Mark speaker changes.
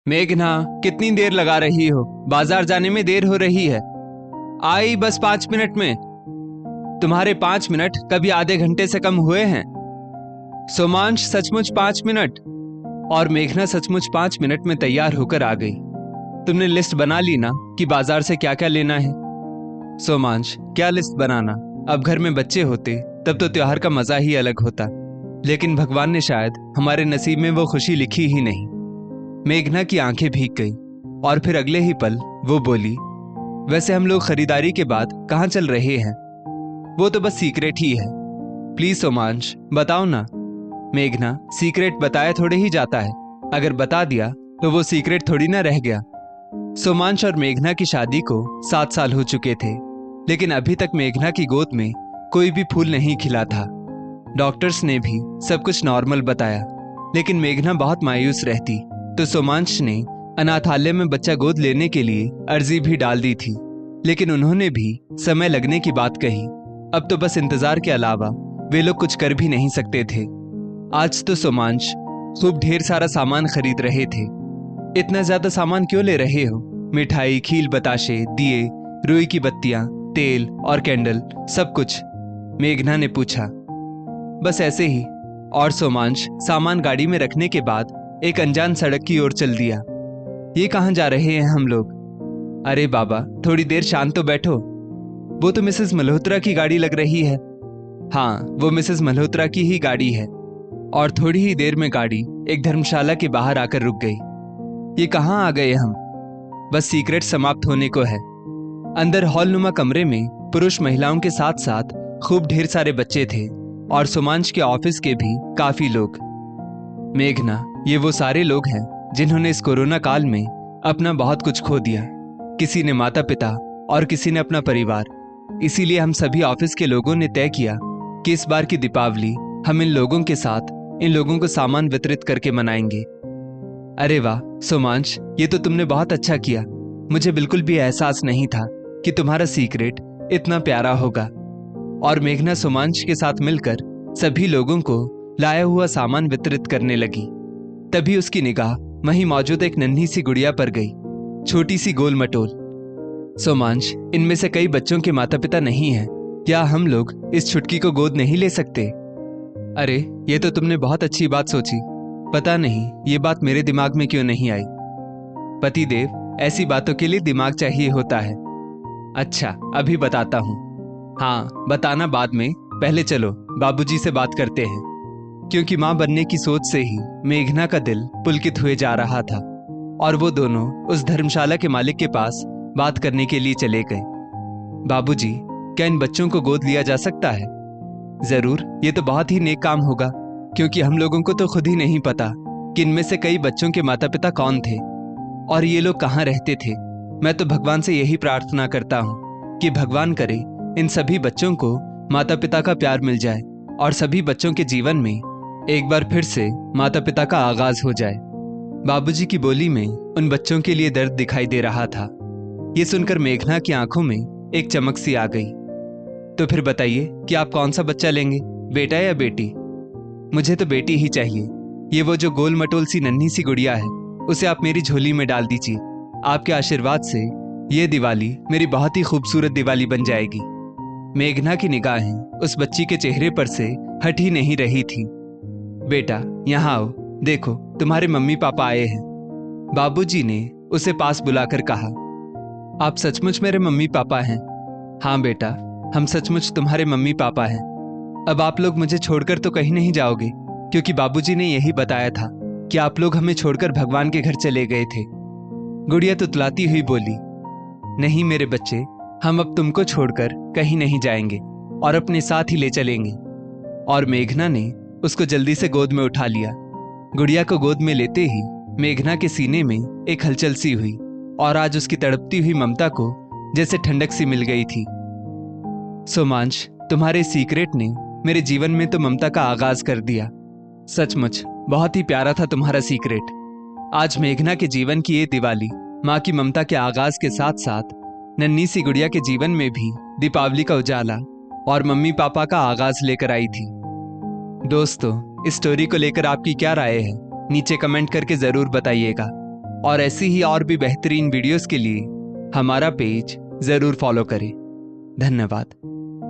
Speaker 1: मेघना, कितनी देर लगा रही हो? बाजार जाने में देर हो रही है। आई बस 5 मिनट में। तुम्हारे 5 मिनट कभी आधे घंटे से कम हुए हैं? सोमांश, सचमुच 5 मिनट? और मेघना सचमुच 5 मिनट में तैयार होकर आ गई। तुमने लिस्ट बना ली ना कि बाजार से क्या क्या लेना है? सोमांश, क्या लिस्ट बनाना, अब घर में बच्चे होते तब तो त्योहार का मजा ही अलग होता, लेकिन भगवान ने शायद हमारे नसीब में वो खुशी लिखी ही नहीं। मेघना की आंखें भीग गई और फिर अगले ही पल वो बोली, वैसे हम लोग खरीदारी के बाद कहाँ चल रहे हैं? वो तो बस सीक्रेट ही है। प्लीज सोमांश, बताओ ना। मेघना, सीक्रेट बताया थोड़े ही जाता है, अगर बता दिया तो वो सीक्रेट थोड़ी ना रह गया। सोमांश और मेघना की शादी को 7 साल हो चुके थे, लेकिन अभी तक मेघना की गोद में कोई भी फूल नहीं खिला था। डॉक्टर्स ने भी सब कुछ नॉर्मल बताया, लेकिन मेघना बहुत मायूस रहती, तो सोमांश ने अनाथालय में बच्चा गोद लेने के लिए अर्जी भी डाल दी थी, लेकिन उन्होंने भी समय लगने की बात कही। अब तो बस इंतजार के अलावा वे लोग कुछ कर भी नहीं सकते थे। आज तो सोमांश खूब ढेर सारा सामान खरीद रहे थे। इतना ज्यादा सामान क्यों ले रहे हो? मिठाई, खील, बताशे, दिए, रुई की बत्तियां, तेल और कैंडल, सब कुछ? मेघना ने पूछा। बस ऐसे ही। और सोमांश सामान गाड़ी में रखने के बाद एक अनजान सड़क की ओर चल दिया। ये कहाँ जा रहे हैं हम लोग? अरे बाबा, थोड़ी देर शांत तो बैठो। वो तो मिसेस मल्होत्रा की गाड़ी लग रही है। हाँ, वो मिसेस मल्होत्रा की ही गाड़ी है। और थोड़ी ही देर में गाड़ी एक धर्मशाला के बाहर आकर रुक गई। ये कहाँ आ गए हम? बस सीक्रेट समाप्त होने को है। अंदर हॉलनुमा कमरे में पुरुष महिलाओं के साथ साथ खूब ढेर सारे बच्चे थे और सोमांश के ऑफिस के भी काफी लोग। मेघना, ये वो सारे लोग हैं जिन्होंने इस कोरोना काल में अपना बहुत कुछ खो दिया। किसी ने माता पिता और किसी ने अपना परिवार। इसीलिए हम सभी ऑफिस के लोगों ने तय किया कि इस बार की दीपावली हम इन लोगों के साथ इन लोगों को सामान वितरित करके मनाएंगे। अरे वाह सोमांश, ये तो तुमने बहुत अच्छा किया। मुझे बिल्कुल भी एहसास नहीं था कि तुम्हारा सीक्रेट इतना प्यारा होगा। और मेघना सोमांश के साथ मिलकर सभी लोगों को लाया हुआ सामान वितरित करने लगी। तभी उसकी निगाह वहीं मौजूद एक नन्ही सी गुड़िया पर गई, छोटी सी गोल मटोल। सोमांश, इनमें से कई बच्चों के माता पिता नहीं हैं। क्या हम लोग इस छुटकी को गोद नहीं ले सकते? अरे, ये तो तुमने बहुत अच्छी बात सोची। पता नहीं ये बात मेरे दिमाग में क्यों नहीं आई। पतिदेव, ऐसी बातों के लिए दिमाग चाहिए होता है। अच्छा, अभी बताता हूँ। हाँ, बताना बाद में, पहले चलो बाबूजी से बात करते हैं। क्योंकि मां बनने की सोच से ही मेघना का दिल पुलकित हुए जा रहा था और वो दोनों उस धर्मशाला के मालिक के पास बात करने के लिए चले गए। बाबूजी, क्या इन बच्चों को गोद लिया जा सकता है? जरूर, ये तो बहुत ही नेक काम होगा, क्योंकि हम लोगों को तो खुद ही नहीं पता कि इनमें से कई बच्चों के माता पिता कौन थे और ये लोग कहाँ रहते थे। मैं तो भगवान से यही प्रार्थना करता हूँ कि भगवान करे इन सभी बच्चों को माता पिता का प्यार मिल जाए और सभी बच्चों के जीवन में एक बार फिर से माता पिता का आगाज हो जाए। बाबूजी की बोली में उन बच्चों के लिए दर्द दिखाई दे रहा था। ये सुनकर मेघना की आंखों में एक चमक सी आ गई। तो फिर बताइए कि आप कौन सा बच्चा लेंगे, बेटा या बेटी? मुझे तो बेटी ही चाहिए। ये वो जो गोल मटोल सी नन्ही सी गुड़िया है, उसे आप मेरी झोली में डाल दीजिए। आपके आशीर्वाद से ये दिवाली मेरी बहुत ही खूबसूरत दिवाली बन जाएगी। मेघना की निगाहें उस बच्ची के चेहरे पर से हट ही नहीं रही थी। बेटा, यहाँ आओ, देखो तुम्हारे मम्मी पापा आए हैं। बाबूजी ने उसे पास बुलाकर कहा। आप सचमुच मेरे मम्मी पापा हैं? हाँ बेटा, हम सचमुच तुम्हारे मम्मी पापा हैं। अब आप लोग मुझे छोड़कर तो कहीं नहीं जाओगे, क्योंकि बाबूजी ने यही बताया था कि आप लोग हमें छोड़कर भगवान के घर चले गए थे। गुड़िया तुतलाती हुई बोली, नहीं मेरे बच्चे, हम अब तुमको छोड़कर कहीं नहीं जाएंगे और अपने साथ ही ले चलेंगे। और मेघना ने उसको जल्दी से गोद में उठा लिया। गुड़िया को गोद में लेते ही मेघना के सीने में एक हलचल सी हुई और आज उसकी तड़पती हुई ममता को जैसे ठंडक सी मिल गई थी। सोमांश, तुम्हारे सीक्रेट ने मेरे जीवन में तो ममता का आगाज कर दिया। सचमुच बहुत ही प्यारा था तुम्हारा सीक्रेट। आज मेघना के जीवन की ये दिवाली माँ की ममता के आगाज के साथ साथ नन्ही सी गुड़िया के जीवन में भी दीपावली का उजाला और मम्मी पापा का आगाज लेकर आई थी। दोस्तों, इस स्टोरी को लेकर आपकी क्या राय है? नीचे कमेंट करके जरूर बताइएगा। और ऐसी ही और भी बेहतरीन वीडियोस के लिए हमारा पेज जरूर फॉलो करें। धन्यवाद।